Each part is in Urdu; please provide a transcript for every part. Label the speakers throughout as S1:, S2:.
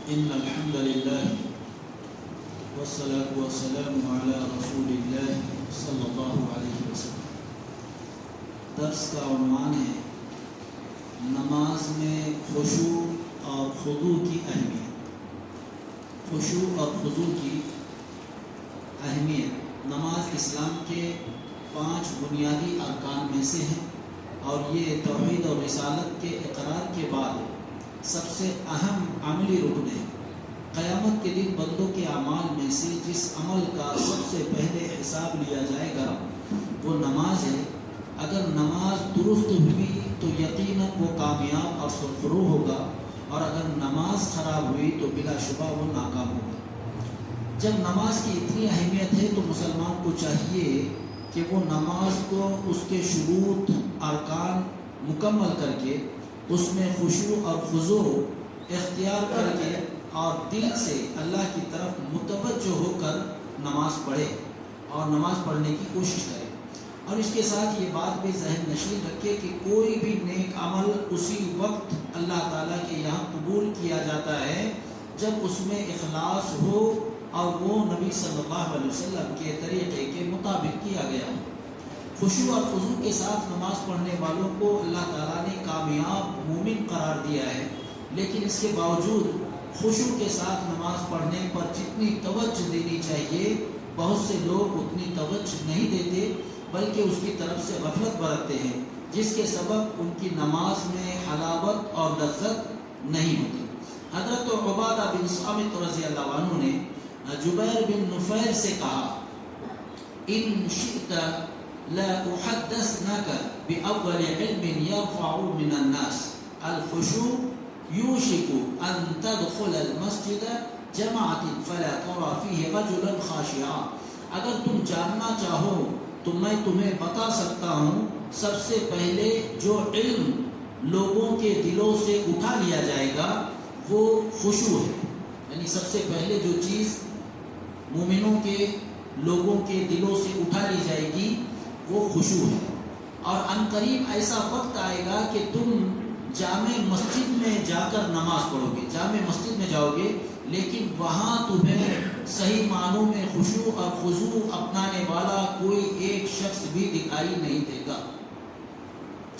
S1: إن الحمد لله والصلاة والسلام على رسول الله صلی اللہ علیہ وسلم۔ درس کا عنوان ہے نماز میں خشوع اور خضوع کی اہمیت۔ خشوع اور خضوع کی اہمیت نماز اسلام کے 5 بنیادی ارکان میں سے ہے، اور یہ توحید اور رسالت کے اقرار کے بعد سب سے اہم عملی رکن ہے۔ قیامت کے دن بندوں کے اعمال میں سے جس عمل کا سب سے پہلے حساب لیا جائے گا وہ نماز ہے۔ اگر نماز درست ہوئی تو یقیناً وہ کامیاب اور سرفرو ہوگا، اور اگر نماز خراب ہوئی تو بلا شبہ وہ ناکام ہوگا۔ جب نماز کی اتنی اہمیت ہے تو مسلمان کو چاہیے کہ وہ نماز کو اس کے شروط ارکان مکمل کر کے اس میں خشوع اور خضوع اختیار کر کے اور دل سے اللہ کی طرف متوجہ ہو کر نماز پڑھے اور نماز پڑھنے کی کوشش کرے۔ اور اس کے ساتھ یہ بات بھی ذہن نشین رکھے کہ کوئی بھی نیک عمل اسی وقت اللہ تعالیٰ کے یہاں قبول کیا جاتا ہے جب اس میں اخلاص ہو اور وہ نبی صلی اللہ علیہ وسلم کے طریقے کے مطابق کیا گیا ہو۔ خشوع اور خضوع کے ساتھ نماز پڑھنے والوں کو اللہ تعالیٰ نے کامیاب مومن قرار دیا ہے، لیکن اس کے باوجود خشوع کے ساتھ نماز پڑھنے پر جتنی توجہ دینی چاہیے بہت سے لوگ اتنی توجہ نہیں دیتے، بلکہ اس کی طرف سے غفلت برتتے ہیں، جس کے سبب ان کی نماز میں حلاوت اور لذت نہیں ہوتی۔ حضرت عبادہ بن صامت رضی اللہ عنہ نے جبیر بن نفیر سے کہا، ان شئت لا احدثناک باول علم يرفع من الناس الخشوع يوشك ان تدخل المسجد جماعت فلا ترى فيه رجلا خاشعا۔ اگر تم جاننا چاہو تو میں تمہیں بتا سکتا ہوں، سب سے پہلے جو علم لوگوں کے دلوں سے اٹھا لیا جائے گا وہ خشوع ہے۔ یعنی سب سے پہلے جو چیز مومنوں کے لوگوں کے دلوں سے اٹھا لی جائے گی وہ خشوع ہے۔ اور عنقریب ایسا وقت آئے گا کہ تم جامع مسجد میں جا کر نماز پڑھو گے، جامع مسجد میں جاؤ گے، لیکن وہاں تمہیں صحیح معنوں میں خشوع اور خضوع اپنانے والا کوئی ایک شخص بھی دکھائی نہیں دے گا۔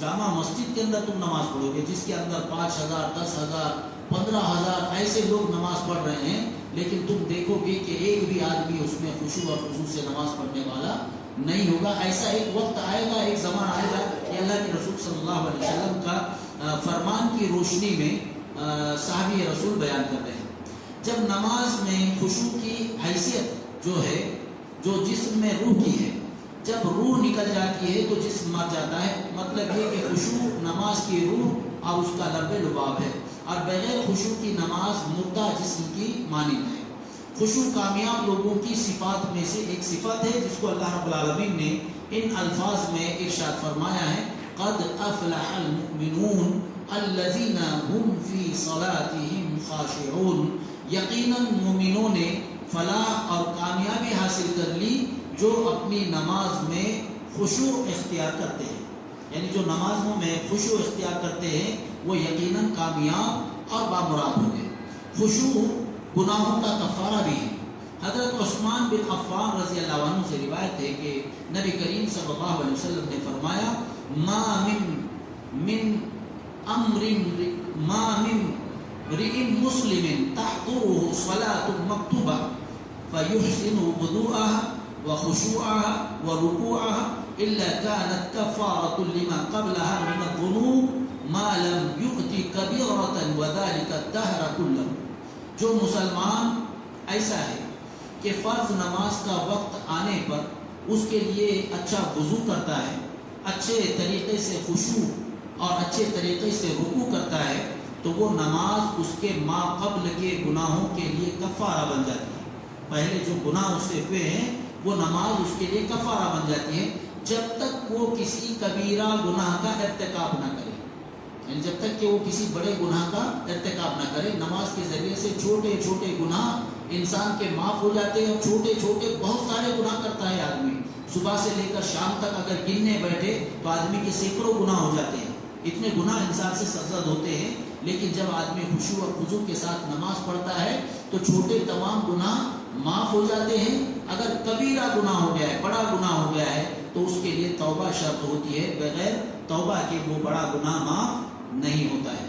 S1: جامع مسجد کے اندر تم نماز پڑھو گے جس کے اندر 5,000 10,000 15,000 ایسے لوگ نماز پڑھ رہے ہیں، لیکن تم دیکھو گے کہ ایک بھی آدمی اس میں خشوع اور خضوع سے نماز پڑھنے والا نہیں ہوگا۔ ایسا ایک وقت آئے گا، ایک زمان آئے گا کہ اللہ کے رسول صلی اللہ علیہ وسلم کا فرمان کی روشنی میں صحابی رسول بیان کر رہے ہیں، جب نماز میں خشوع کی حیثیت جو ہے، جو جسم میں روح کی ہے، جب روح نکل جاتی ہے تو جسم مر جاتا ہے۔ مطلب یہ کہ خشوع نماز کی روح اور اس کا لب لباب ہے، اور بغیر خشوع کی نماز مردہ جسم کی مانند ہے۔ خشوع کامیاب لوگوں کی صفات میں سے ایک صفت ہے جس کو اللہ رب العالمین نے ان الفاظ میں ارشاد فرمایا ہے، قد افلح المؤمنون الذین هم فی صلاتهم خاشعون۔ یقیناً مومنوں نے فلاح اور کامیابی حاصل کر لی جو اپنی نماز میں خشوع اختیار کرتے ہیں۔ یعنی جو نمازوں میں خشوع اختیار کرتے ہیں وہ یقیناً کامیاب اور بامراد ہوں گے۔ خشوع گناہوں کا کفارہ بھی ہے۔ حضرت عثمان بن عفان رضی اللہ عنہ سے روایت ہے کہ نبی کریم صلی اللہ علیہ وسلم نے فرمایا، ما من امرئ مسلم تحضره صلاة مکتوبہ فیحسن وضوءها وخشوعها ورکوعها الا كانت كفارة لما قبلها من الذنوب ما لم يؤت كبيرة وذلك الدهر كله۔ جو مسلمان ایسا ہے کہ فرض نماز کا وقت آنے پر اس کے لیے اچھا وضو کرتا ہے، اچھے طریقے سے خشوع اور اچھے طریقے سے رکوع کرتا ہے، تو وہ نماز اس کے ما قبل کے گناہوں کے لیے کفارہ بن جاتی ہے۔ پہلے جو گناہ اس سے ہوئے ہیں وہ نماز اس کے لیے کفارہ بن جاتی ہے، جب تک وہ کسی کبیرہ گناہ کا ارتکاب نہ کرے۔ یعنی جب تک کہ وہ کسی بڑے گناہ کا ارتکاب نہ کرے۔ نماز کے ذریعے سے چھوٹے چھوٹے گناہ انسان کے معاف ہو جاتے ہیں، اور چھوٹے چھوٹے بہت سارے گناہ کرتا ہے آدمی، صبح سے لے کر شام تک اگر گننے بیٹھے تو آدمی کے سینکڑوں گناہ ہو جاتے ہیں۔ اتنے گناہ انسان سے سرزد ہوتے ہیں، لیکن جب آدمی خشوع اور خضوع کے ساتھ نماز پڑھتا ہے تو چھوٹے تمام گناہ معاف ہو جاتے ہیں. اگر کبیرہ گناہ ہو گیا ہے، بڑا گناہ ہو گیا ہے، تو اس کے لیے توبہ شرط ہوتی ہے. بغیر توبہ کے وہ بڑا گناہ معاف نہیں ہوتا ہے.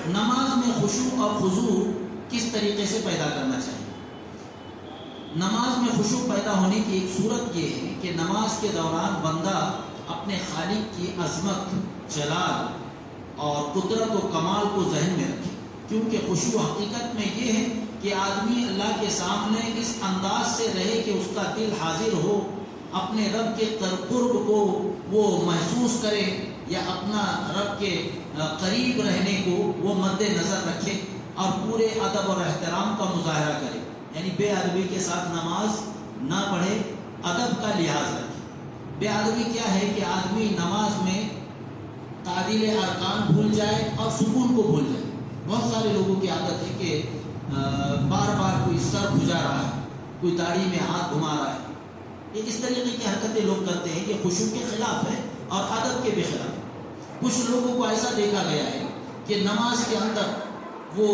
S1: نماز میں خشوع اور خضوع کس طریقے سے پیدا کرنا چاہیے؟ نماز میں خشوع پیدا ہونے کی ایک صورت یہ ہے کہ نماز کے دوران بندہ اپنے خالق کی عظمت، جلال اور قدرت و کمال کو ذہن میں رکھے. کیونکہ خشوع حقیقت میں یہ ہے کہ آدمی اللہ کے سامنے اس انداز سے رہے کہ اس کا دل حاضر ہو، اپنے رب کے قرب کو وہ محسوس کرے، یا اپنا رب کے قریب رہنے کو وہ مد نظر رکھے اور پورے ادب اور احترام کا مظاہرہ کرے. یعنی بے ادبی کے ساتھ نماز نہ پڑھے، ادب کا لحاظ رکھے. بے ادبی کیا ہے کہ آدمی نماز میں تعدیل ارکان بھول جائے اور سکون کو بھول جائے. بہت سارے لوگوں کی عادت ہے کہ بار بار کوئی سر بھجا رہا ہے، کوئی داڑھی میں ہاتھ گھما رہا ہے. یہ اس طریقے کی حرکتیں لوگ کرتے ہیں کہ خشوع کے خلاف ہے اور ادب کے بھی خلاف. کچھ لوگوں کو ایسا دیکھا گیا ہے کہ نماز کے اندر وہ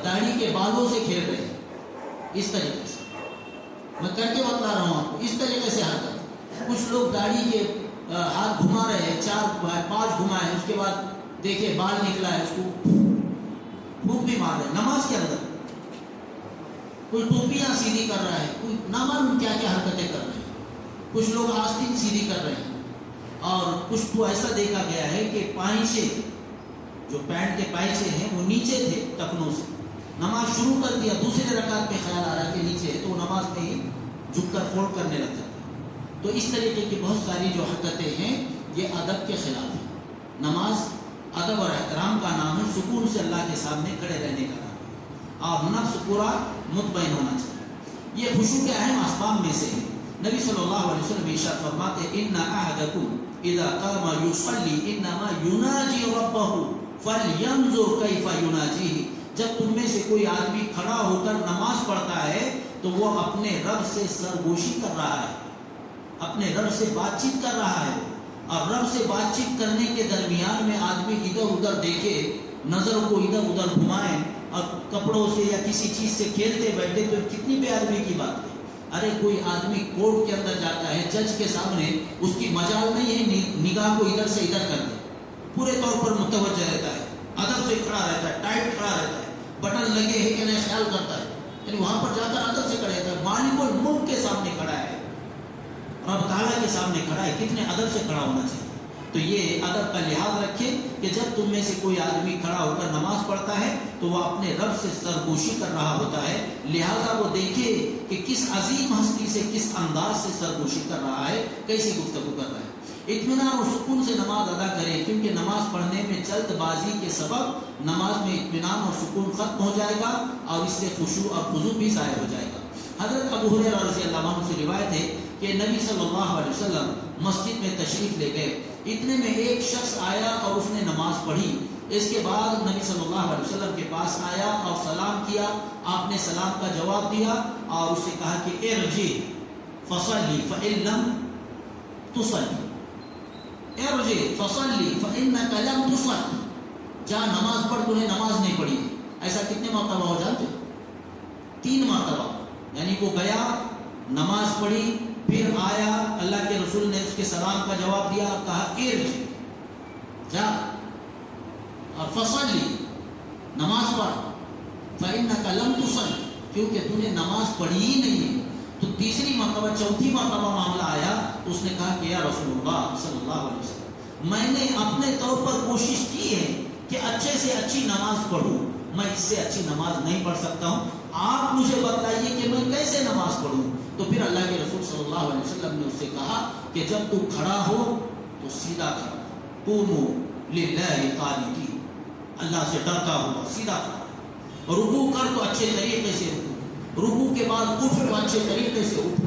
S1: داڑھی کے بالوں سے کھیل رہے ہیں. اس طریقے سے میں کر کے بتلا رہا ہوں آپ کو، اس طریقے سے حرکت. کچھ لوگ داڑھی کے ہاتھ گھما رہے ہیں، 4-5 گھمائے، اس کے بعد دیکھے بال نکلا ہے، اس کو پھونک بھی مار رہے ہیں نماز کے اندر. کوئی ٹوپیاں سیدھی کر رہا ہے، کوئی نہ معلوم کیا کیا حرکتیں کر رہے ہیں. کچھ لوگ آستین سیدھی کر رہے ہیں. اور کچھ تو ایسا دیکھا گیا ہے کہ پائچے، جو پینٹ کے پائچے ہیں وہ نیچے تھے ٹکنوں سے. نماز شروع کر دیا، دوسرے رکعت میں خیال آ رہا ہے کہ نیچے ہے، تو وہ نماز میں ہی جھک کر فولڈ کرنے لگ جاتا ہے. تو اس طریقے کی بہت ساری جو حرکتیں ہیں یہ ادب کے خلاف ہیں. نماز ادب اور احترام کا نام ہے، سکون سے اللہ کے سامنے کھڑے رہنے کا نام ہے، اور نفس پورا مطمئن ہونا چاہیے. یہ خشوع کے اہم اسباب میں سے ہے. نبی صلی اللہ علیہ وسلم ارشاد فرماتے ہیں ان احدکم اذا قام یصلی انما یناجی ربہ فلینظر کیف یناجیہ. جب تم میں سے کوئی آدمی کھڑا ہو کر نماز پڑھتا ہے تو وہ اپنے رب سے سرگوشی کر رہا ہے، اپنے رب سے بات چیت کر رہا ہے. اور رب سے بات چیت کرنے کے درمیان میں آدمی ادھر ادھر دیکھے، نظر کو ادھر ادھر گھمائے اور کپڑوں سے یا کسی چیز سے کھیلتے بیٹھے، تو کتنی بے ادبی کی بات ہے. ارے کوئی آدمی کورٹ کے اندر جاتا ہے، جج کے سامنے اس کی مجال نہیں ہے نگاہ کو ادھر سے ادھر کر دے، پورے طور پر متوجہ رہتا ہے، ادب سے کھڑا رہتا ہے، ٹائٹ کھڑا رہتا ہے، بٹن لگے ہیں کہ نہیں خیال کرتا ہے. یعنی وہاں پر جا کر ادب سے کھڑا رہتا ہے. مالک الملک کے سامنے کھڑا ہے، رب تعالیٰ کے سامنے کھڑا ہے، کتنے ادب سے کھڑا ہونا چاہیے. تو یہ ادب کا لحاظ رکھے کہ جب تم میں سے کوئی آدمی کھڑا ہو کر نماز پڑھتا ہے تو وہ اپنے رب سے سرگوشی کر رہا ہوتا ہے. لہذا وہ دیکھے کہ کس عظیم ہستی سے، کس انداز سے سرگوشی کر رہا ہے، کیسی گفتگو کر رہا ہے. اطمینان اور سکون سے نماز ادا کرے، کیونکہ نماز پڑھنے میں جلد بازی کے سبب نماز میں اطمینان اور سکون ختم ہو جائے گا اور اس سے خشوع اور خضوع بھی ضائع ہو جائے گا. حضرت ابو ہریرہ رضی اللہ عنہ سے روایت ہے کہ نبی صلی اللہ علیہ وسلم مسجد میں تشریف لے گئے. اتنے میں ایک شخص آیا اور اس نے نماز پڑھی. اس کے بعد نبی صلی اللہ علیہ وسلم کے پاس آیا اور سلام کیا. آپ نے سلام کا جواب دیا اور اس سے کہا کہ ارجع فصلی فإن لم تصلی، ارجع فصلی فإنک لم تصلی، جا نماز پڑھ، تُونے نماز نہیں پڑھی. ایسا کتنے مرتبہ ہو جاتے؟ 3 مرتبہ. یعنی وہ گیا، نماز پڑھی، پھر آیا، اللہ کے رسول نے اس کے سلام کا جواب دیا، کہا ارجع، جا اور فصلی، نماز پڑھ، فإنک لم تصلی، کیونکہ تو نے نماز پڑھی ہی نہیں ہے. تو تیسری مرتبہ، چوتھی مرتبہ معاملہ آیا تو اس نے کہا کہ یا رسول اللہ صلی اللہ علیہ وسلم، میں نے اپنے طور پر کوشش کی ہے کہ اچھے سے اچھی نماز پڑھوں، میں اس سے اچھی نماز نہیں پڑھ سکتا ہوں، آپ مجھے بتائیے کہ میں کیسے نماز پڑھوں. تو پھر اللہ کے رسول صلی اللہ علیہ وسلم نے اس سے کہا کہ جب تو کھڑا ہو تو سیدھا کھڑا، قوموا للہ قانتین، اللہ سے ڈرتا ہوا سیدھا کھڑا. رکوع کر تو اچھے طریقے سے رکوع، رکوع کے بعد اٹھ تو اچھے طریقے سے اٹھ،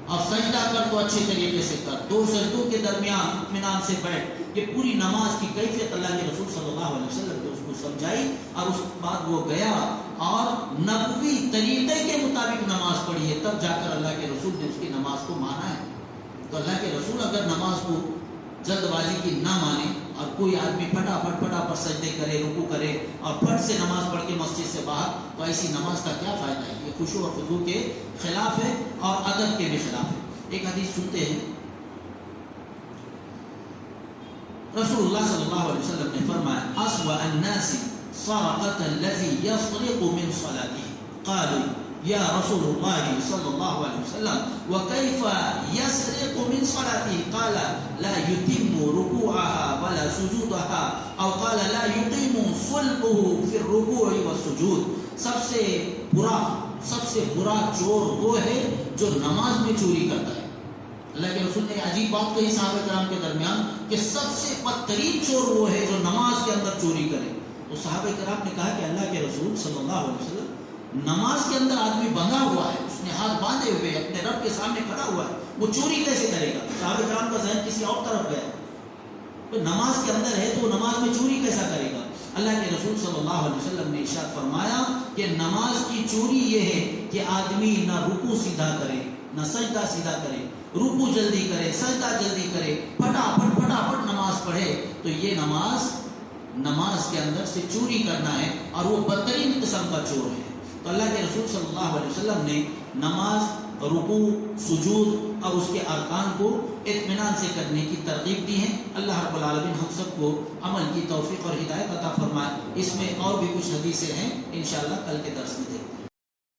S1: اور سجدہ کر تو اچھے طریقے سے کر. 2 سجدوں کے درمیان اطمینان سے بیٹھ. یہ پوری نماز کی کیفیت اللہ کے رسول صلی اللہ علیہ وسلم نے اس کو سمجھائی، اور اس بعد وہ گیا اور نبوی طریقے کے مطابق نماز پڑھی ہے. تب جا کر اللہ کے رسول نے اس کی نماز کو مانا ہے. تو اللہ کے رسول اگر نماز کو جلد بازی کی نہ مانے اور کوئی آدمی پھٹافٹ سجدے کرے، رکوع کرے اور پھٹ سے نماز پڑھ کے مسجد سے باہر، تو ایسی نماز کا کیا فائدہ ہے؟ یہ خشوع اور خضوع کے خلاف ہے اور ادب کے بھی خلاف ہے۔ ایک حدیث سنتے ہیں، رسول اللہ صلی اللہ علیہ وسلم نے فرمایا اسوأ الناس سرقة الذي يسرق من صلاته قالوا یا رسول اللہ صلی اللہ علیہ وسلم وكيف يسرق من صلاته قال لا يتم ركوعها ولا سجودها او قال لا يقيم صلبه في الركوع والسجود۔ سب سے برا چور وہ ہے جو نماز میں چوری کرتا ہے۔ اللہ کے رسول نے عجیب بات کہی صحابہ کرام کے درمیان کہ سب سے بدترین چور وہ ہے جو نماز کے اندر چوری کرے۔ تو صحابہ کرام نے کہا کہ اللہ کے رسول صلی اللہ علیہ وسلم، نماز کے اندر آدمی بندھا ہوا ہے، اس نے ہاتھ باندھے ہوئے اپنے رب کے سامنے کھڑا ہوا ہے، وہ چوری کیسے کرے گا؟ صحابہ کرام کا ذہن کسی اور طرف گیا، تو نماز کے اندر ہے تو نماز میں چوری کیسا کرے گا؟ اللہ کے رسول صلی اللہ علیہ وسلم نے ارشاد فرمایا کہ نماز کی چوری یہ ہے کہ آدمی نہ رکوع سیدھا کرے نہ سجدہ سیدھا کرے، رکوع جلدی کرے، سجدہ جلدی کرے، پھٹافٹ نماز پڑھے، تو یہ نماز کے اندر سے چوری کرنا ہے اور وہ بدترین قسم کا چور ہے۔ تو اللہ کے رسول صلی اللہ علیہ وسلم نے نماز، رکوع، سجود اور اس کے ارکان کو اطمینان سے کرنے کی ترغیب دی ہے۔ اللہ رب العالمین ہم سب کو عمل کی توفیق اور ہدایت عطا فرمائے۔ اس میں اور بھی کچھ حدیثیں ہیں، انشاءاللہ کل کے درس میں دیکھیں۔